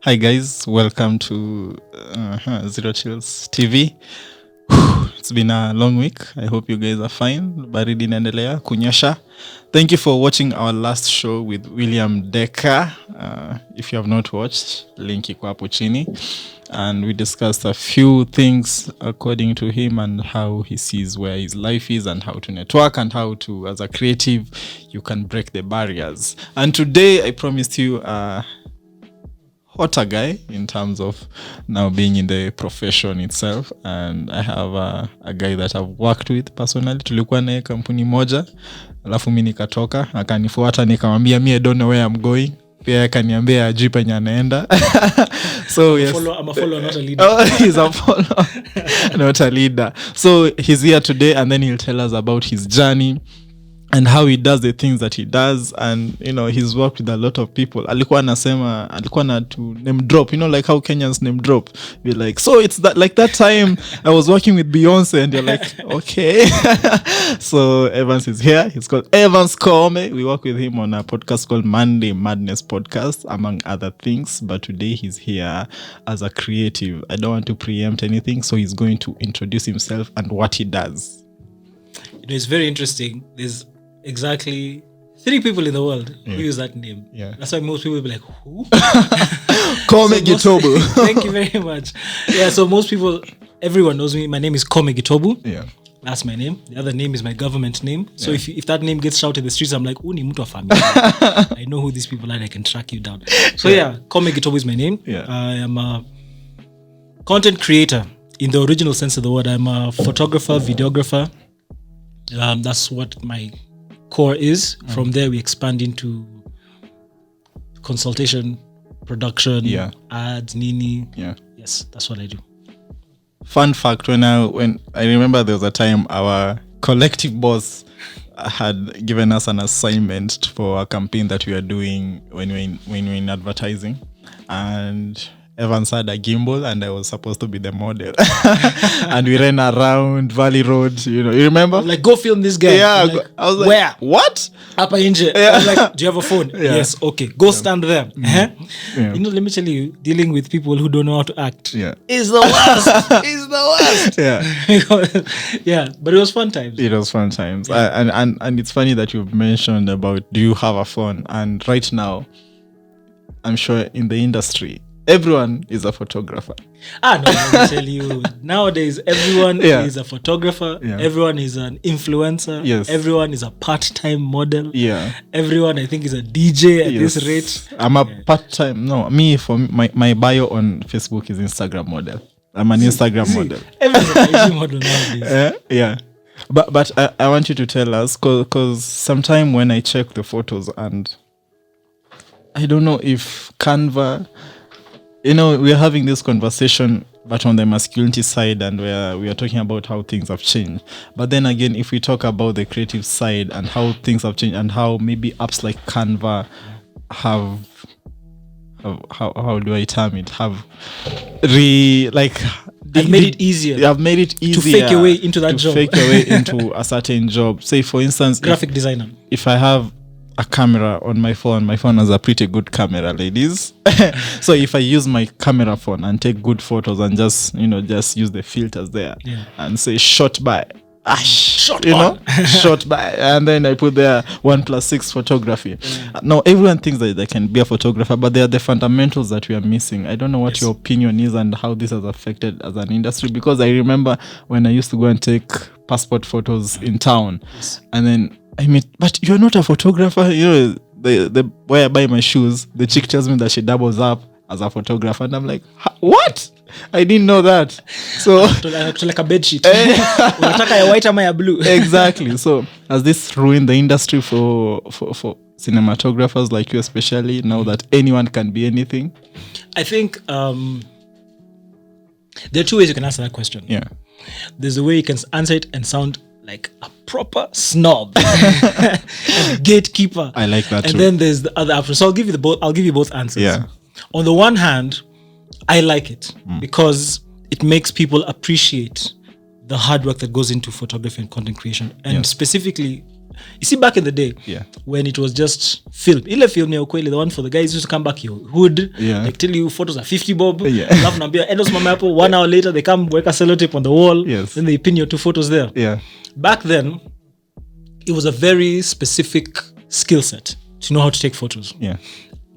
Hi guys, welcome to Zero Chills TV. It's been a long week. I hope you guys are fine. Baridi inaendelea kunyesha. Thank you for watching our last show with William Decker. If you have not watched, link iko hapo chini. And we discussed a few things according to him and how he sees where his life is and how to network and how to, as a creative, you can break the barriers. And today I promised you hotter guy in terms of now being in the profession itself, and I have a guy that I've worked with personally. Tulikuwa naye kampuni moja, alafu mimi nikatoka, akanifuata nikamwambia I don't know where I'm going, pia akaniambia ajui penye anaenda. So yes, I'm a follower, not a leader. Oh, he's a follower, not a leader. So he's here today, and then he'll tell us about his journey and how he does the things that he does. And you know, he's worked with a lot of people. Alikuwa na to name drop, you know, like how Kenyans name drop. Be like, so it's that, like that time I was working with Beyonce, and you're like, okay. So Evans is here. He's called Evans KOOME. We work with him on a podcast called Monday Madness Podcast, among other things, but today he's here as a creative. I don't want to preempt anything, so he's going to introduce himself and what he does. You know, it's very interesting. There's exactly 3 people in the world who use that name. Yeah. That's why most people will be like, who? KOOME GITOBU. Thank you very much. Yeah, so most people, everyone knows me. My name is KOOME GITOBU. Yeah. That's my name. The other name is my government name. So if that name gets shouted in the streets, I'm like, ni mtu wa familia. I know who these people are and I can track you down. So yeah, KOOME GITOBU is my name. Yeah. I am a content creator in the original sense of the word. I'm a photographer, videographer. That's what my core is. From there we expand into consultation, production, ads, nini. Yeah. Yes, that's what I do. Fun fact, when I remember there was a time our collective boss had given us an assignment for a campaign that we are doing when we're in advertising, and Evans had a gimbal and I was supposed to be the model. And we ran around Valley Road, you know. You remember? Like, go film this guy. Yeah. Like, I was like, where? What? Upper Inge. Yeah. I was like, do you have a phone? Yeah. Yes. Okay. Go stand there. Yeah. You know, let me tell you, dealing with people who don't know how to act is the worst. Is the worst. Yeah. Yeah. But it was fun times. It was fun times. Yeah. And it's funny that you've mentioned about, do you have a phone? And right now, I'm sure in the industry, everyone is a photographer. No, I tell you, nowadays everyone is a photographer. Yeah. Everyone is an influencer. Yes. Everyone is a part-time model. Yeah. Everyone, I think, is a DJ at this rate. I'm a part-time. No, for my bio on Facebook is Instagram model. I'm an Instagram model. Everyone's an IG model nowadays. Yeah. But I want you to tell us, because sometime when I check the photos, and I don't know if Canva, you know, we're having this conversation, but on the masculinity side, and where we are talking about how things have changed. But then again, if we talk about the creative side and how things have changed, and how maybe apps like Canva have how do I term it? Have made it easier. Have made it easier to fake your way into that job. Fake your way into a certain job. Say, for instance, graphic designer. If I have a camera on my phone has a pretty good camera, ladies. So if I use my camera phone and take good photos and just use the filters there and say shot by shot by, and then I put there 1+6 photography. Now everyone thinks that they can be a photographer, but they are the fundamentals that we are missing. I don't know what your opinion is and how this has affected as an industry, because I remember when I used to go and take passport photos in town, and then but you're not a photographer. You know, the where I buy my shoes, the chick tells me that she doubles up as a photographer, and I'm like, what? I didn't know that. So like a bed sheet. Unataka ya white ama ya blue. Exactly. So has this ruined the industry for cinematographers like you, especially now that anyone can be anything? I think there are 2 ways you can answer that question. Yeah. There's a way you can answer it and sound like a proper snob and a gatekeeper. I like that and too. Then there's the other option. So I'll give you both answers. Yeah. On the one hand, I like it because it makes people appreciate the hard work that goes into photography and content creation. And Yes. specifically, you see, back in the day, Yeah. when it was just film, ile film ya ukweli, the one for the guys used to come back your hood, Yeah. like tell you photos are 50 bob, Yeah. alafu naambia endo simama hapo, 1 hour later they come work a sellotape on the wall, Yes. then they pin your 2 photos there. Yeah. Back then, it was a very specific skill set to know how to take photos. Yeah.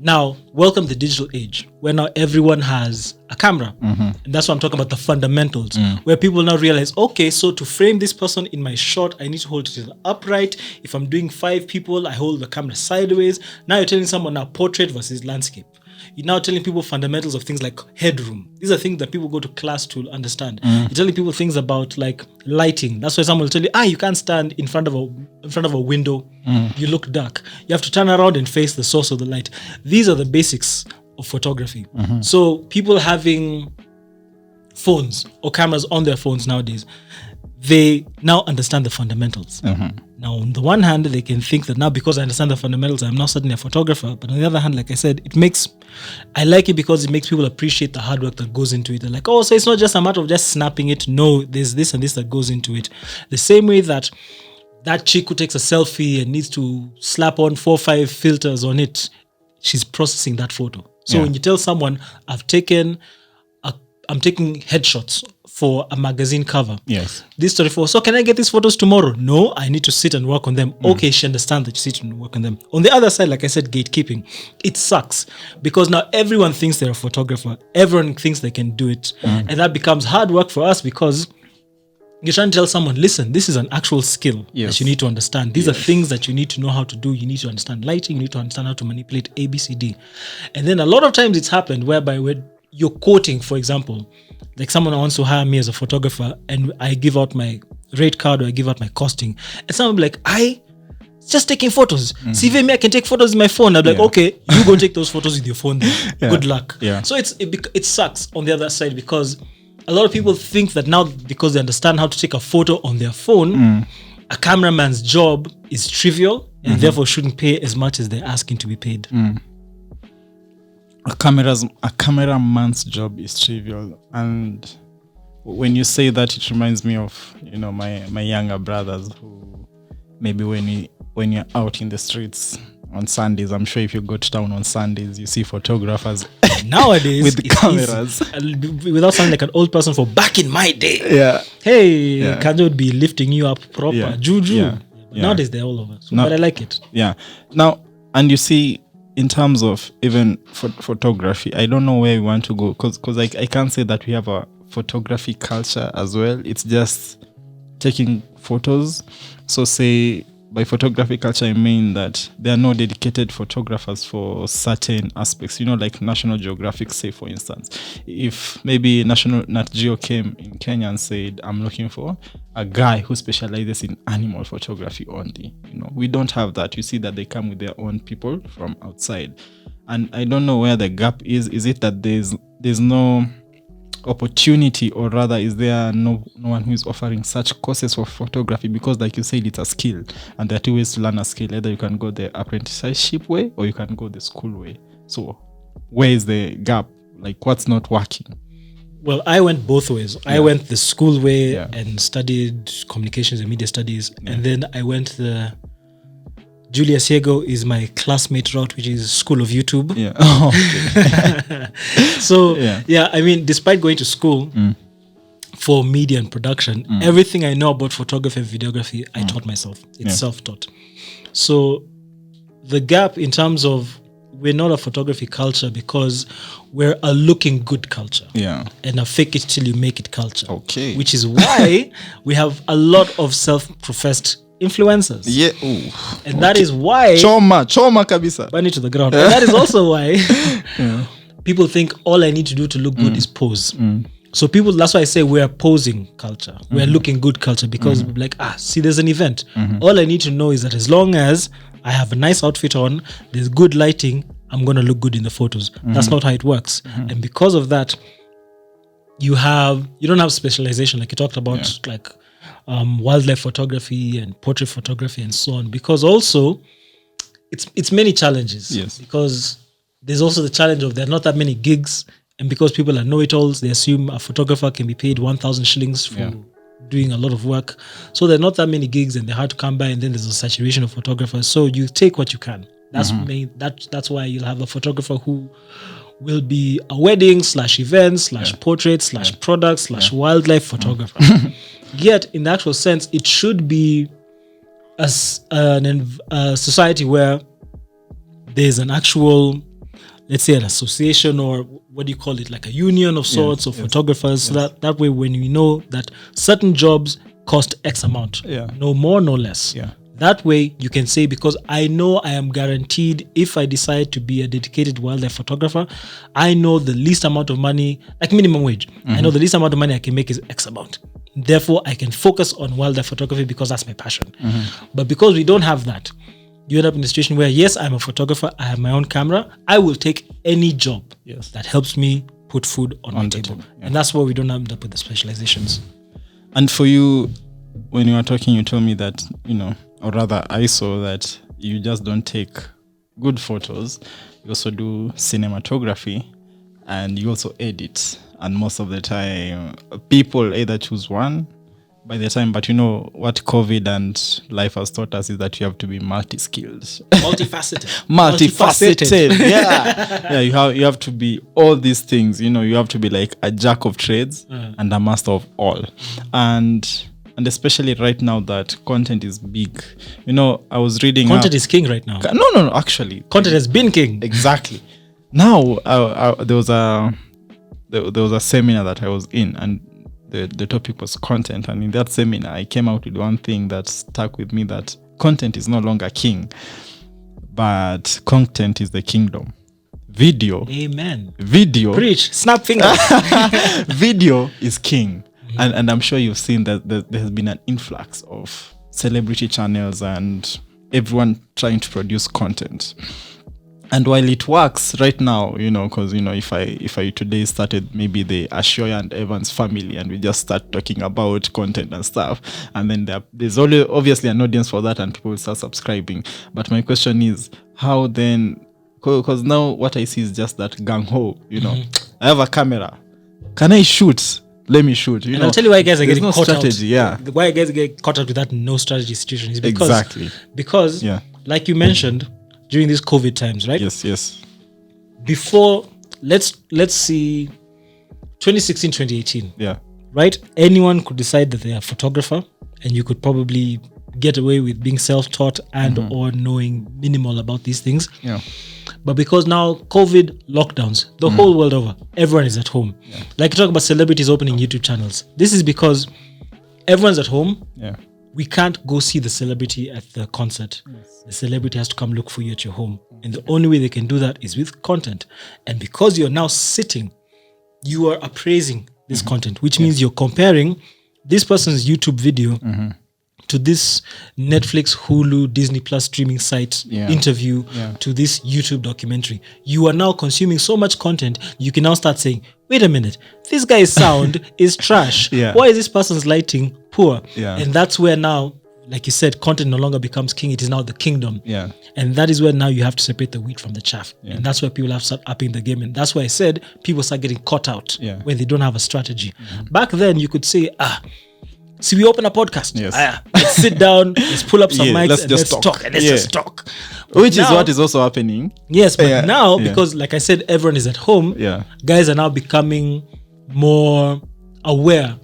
Now, welcome the digital age, where now everyone has a camera. And that's what I'm talking about, the fundamentals, where people now realize, okay, so to frame this person in my shot, I need to hold it upright. If I'm doing 5 people, I hold the camera sideways. Now you're telling someone now portrait versus landscape. You're now telling people fundamentals of things like headroom. These are things that people go to class to understand. You're telling people things about like lighting. That's why someone will tell you, you can't stand in front of a window. You look dark. You have to turn around and face the source of the light. These are the basics of photography. So people having phones or cameras on their phones nowadays, they now understand the fundamentals. Now, on the one hand, they can think that now because I understand the fundamentals, I'm now suddenly a photographer. But on the other hand, like I said, I like it because it makes people appreciate the hard work that goes into it. They're like, oh, so it's not just a matter of just snapping it. No, there's this and this that goes into it. The same way that chick who takes a selfie and needs to slap on 4 or 5 filters on it, she's processing that photo. So when you tell someone, I'm taking headshots for a magazine cover. Yes. This 34. So can I get these photos tomorrow? No, I need to sit and work on them. Okay, she understands that you sit and work on them. On the other side, like I said, gatekeeping. It sucks because now everyone thinks they're a photographer. Everyone thinks they can do it. And that becomes hard work for us because you're trying to tell someone, listen, this is an actual skill that you need to understand. These are things that you need to know how to do. You need to understand lighting. You need to understand how to manipulate A, B, C, D. And then a lot of times it's happened whereby you're quoting, for example, like someone wants to hire me as a photographer and I give out my rate card or I give out my costing. And someone will be like, just taking photos. See if me, I can take photos with my phone. I'm like, okay, you go take those photos with your phone then. Good luck. Yeah. So it sucks on the other side because a lot of people think that now because they understand how to take a photo on their phone, a cameraman's job is trivial and therefore shouldn't pay as much as they're asking to be paid. A cameraman's job is trivial, and when you say that, it reminds me of my younger brothers who maybe when you're out in the streets on Sundays, I'm sure if you go to town on Sundays, you see photographers nowadays with cameras. Without sounding like an old person for back in my day. Yeah. Hey, Kanjo would be lifting you up proper. Yeah. Juju. Yeah. Nowadays they're all over. But I like it. Yeah. Now, and you see, in terms of even photography, I don't know where we want to go because I can't say that we have a photography culture as well. It's just taking photos. So say by photography culture, I mean that there are no dedicated photographers for certain aspects, like National Geographic, say, for instance. If maybe National Nat Geo came in Kenya and said, I'm looking for a guy who specializes in animal photography only, we don't have that. You see that they come with their own people from outside. And I don't know where the gap is. Is it that there's no opportunity, or rather is there no one who is offering such courses for photography? Because like you said, it's a skill and there are 2 ways to learn a skill. Either you can go the apprenticeship way or you can go the school way. So where is the gap? Like, what's not working? Well, I went both ways. I went the school way and studied communications and media studies, and then I went the Julius Yego is my classmate route, which is School of YouTube. Yeah. Oh, okay. So, I mean, despite going to school for media and production, everything I know about photography and videography, I taught myself. It's self-taught. So the gap in terms of we're not a photography culture because we're a looking good culture. Yeah. And a fake it till you make it culture. Okay. Which is why we have a lot of self-professed influencers. Yeah. And that is why Choma kabisa. burn it to the ground. And that is also why people think all I need to do to look good is pose. So that's why I say we're posing culture. We're looking good culture because we're like, see, there's an event. All I need to know is that as long as I have a nice outfit on, there's good lighting, I'm going to look good in the photos. That's not how it works. And because of that, you don't have specialization like you talked about, like wildlife photography and portrait photography and so on, because also it's many challenges. Yes. Because there's also the challenge of there are not that many gigs, and because people are know-it-alls, they assume a photographer can be paid 1,000 shillings for doing a lot of work. So there are not that many gigs and they're hard to come by, and then there's a saturation of photographers. So you take what you can. That's that's why you'll have a photographer who will be a wedding / event / portrait / product / wildlife photographer. Yet in the actual sense, it should be a society where there's an actual, let's say, an association, or what do you call it, like a union of sorts of photographers. So that way, when we know that certain jobs cost X amount, no more, no less. That way you can say, because I know I am guaranteed, if I decide to be a dedicated wildlife photographer, I know the least amount of money, like minimum wage. I know the least amount of money I can make is X amount. Therefore, I can focus on wildlife photography because that's my passion. But because we don't have that, you end up in a situation where, yes, I'm a photographer, I have my own camera, I will take any job that helps me put food on my table. And that's why we don't end up with the specializations. And for you, when you were talking, you told me that, or rather I saw that you just don't take good photos, you also do cinematography, and you also edit. And most of the time, people either choose one by the time, but what COVID and life has taught us is that you have to be multi-skilled. Multifaceted. You have to be all these things. You have to be like a jack of trades and a master of all. And especially right now that content is big. I was reading... Content is king right now. No, actually. Content has been king. Exactly. Now, there was a seminar that I was in, and the topic was content. And in that seminar, I came out with one thing that stuck with me, that content is no longer king, but content is the kingdom. Video. Amen. Video. Preach. Snap fingers. Video is king. And I'm sure you've seen that there has been an influx of celebrity channels and everyone trying to produce content. And while it works right now, because if I today started maybe the Ashoya and Evans family, and we just start talking about content and stuff, and then there's obviously an audience for that, and people will start subscribing. But my question is, how then? Because now what I see is just that gang ho. I have a camera. Can I shoot? Let me shoot. And I'll tell you why guys are getting no caught strategy, out. Why guys get caught out with that no strategy situation is because, like you mentioned, during these COVID times, right? Yes. Before, let's see, 2016, 2018. Yeah. Right? Anyone could decide that they are a photographer, and you could probably get away with being self-taught and or knowing minimal about these things. Yeah. But because now COVID lockdowns, the whole world over, everyone is at home. Yeah. Like you talk about celebrities opening YouTube channels. This is because everyone's at home. Yeah. We can't go see the celebrity at the concert. Yes. The celebrity has to come look for you at your home. And the only way they can do that is with content. And because you're now sitting, you are appraising this content, which means you're comparing this person's YouTube video to this Netflix, Hulu, Disney Plus streaming site interview to this YouTube documentary. You are now consuming so much content, you can now start saying, wait a minute, this guy's sound is trash. Why is this person's lighting poor? And that's where now, like you said, content no longer becomes king. It is now the kingdom. And that is where now you have to separate the wheat from the chaff. And that's where people have to start upping the game. And that's why I said people start getting caught out when they don't have a strategy. Back then, you could say, see, we open a podcast. Let's sit down, let's pull up some mics and let's talk. And let's just talk. Which is what is also happening. Yes, but now, because like I said, everyone is at home, guys are now becoming more aware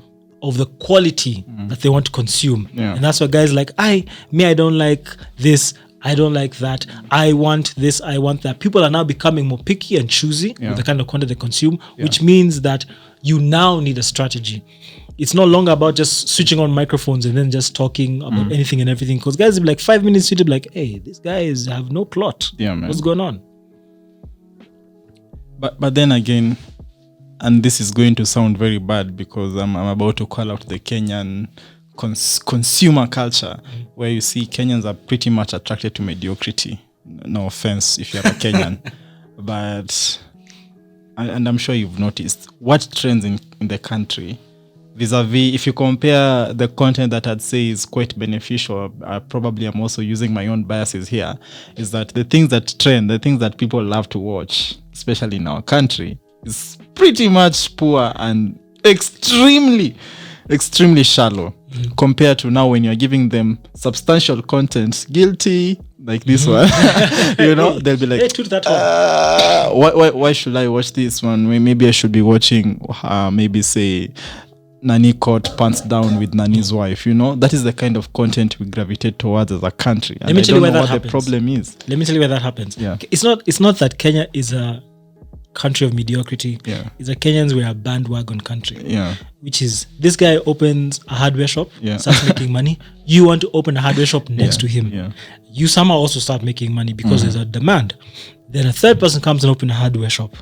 of the quality that they want to consume. And that's why guys like, I don't like this, I don't like that, I want this, I want that. People are now becoming more picky and choosy with the kind of content they consume, which means that you now need a strategy. It's no longer about just switching on microphones and then just talking about anything and everything. Because guys will be like 5 minutes into like, hey, these guys have no plot. What's going on? But then again, and this is going to sound very bad because I'm about to call out the Kenyan consumer culture, where you see Kenyans are pretty much attracted to mediocrity. No offense if you're a Kenyan. But, and I'm sure you've noticed, what trends in the country vis-a-vis, if you compare the content that I'd say is quite beneficial, probably I'm also using my own biases here, is that the things that trend, the things that people love to watch, especially in our country, is pretty much poor and extremely extremely shallow compared to now when you're giving them substantial content. Guilty, like this one. They'll be like, Hey, to that one. why should I watch this one? Maybe I should be watching maybe say Nani caught pants down with Nani's wife. That is the kind of content we gravitate towards as a country. And Let me tell you where that what happens. the problem is. Let me tell you where that happens. Yeah. It's not that Kenya is a country of mediocrity. Yeah. It's that Kenyans were a bandwagon country. Yeah. Which is, this guy opens a hardware shop, Yeah. starts making money. You want to open a hardware shop next to him. Yeah. You somehow also start making money because there's a demand. Then a third person comes and opens a hardware shop.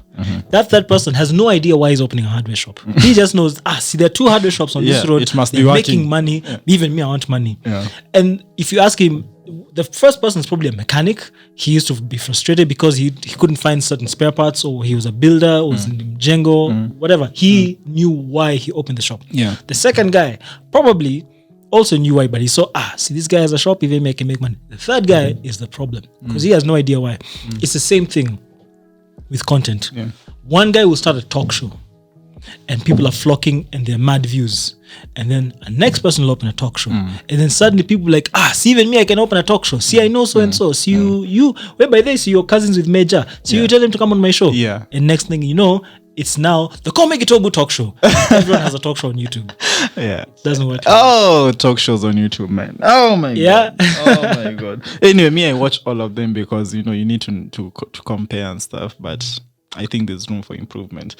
That third person has no idea why he's opening a hardware shop. He just knows, see, there are 2 hardware shops on this road. It must They're be making working. money. Even me, I want money. Yeah. And if you ask him, the first person is probably a mechanic. He used to be frustrated because he couldn't find certain spare parts, or he was a builder, or was in Django, whatever. He knew why he opened the shop. Yeah. The second guy probably also knew why, but he saw, see, this guy has a shop, even can make money. The third guy is the problem because he has no idea why. It's the same thing with content. Yeah. One guy will start a talk show and people are flocking and they're mad views. And then a next person will open a talk show. And then suddenly people like, see, even me, I can open a talk show. See, I know so and so. See, you, where by this, you're cousins with Major. So you tell them to come on my show. Yeah. And next thing you know, it's now the KOOME GITOBU talk show. Everyone has a talk show on YouTube. Yeah. Doesn't work. Oh, talk shows on YouTube, man. Oh my Yeah. god. Oh my god. Anyway, me, I watch all of them because you need to compare and stuff, but I think there's room for improvement.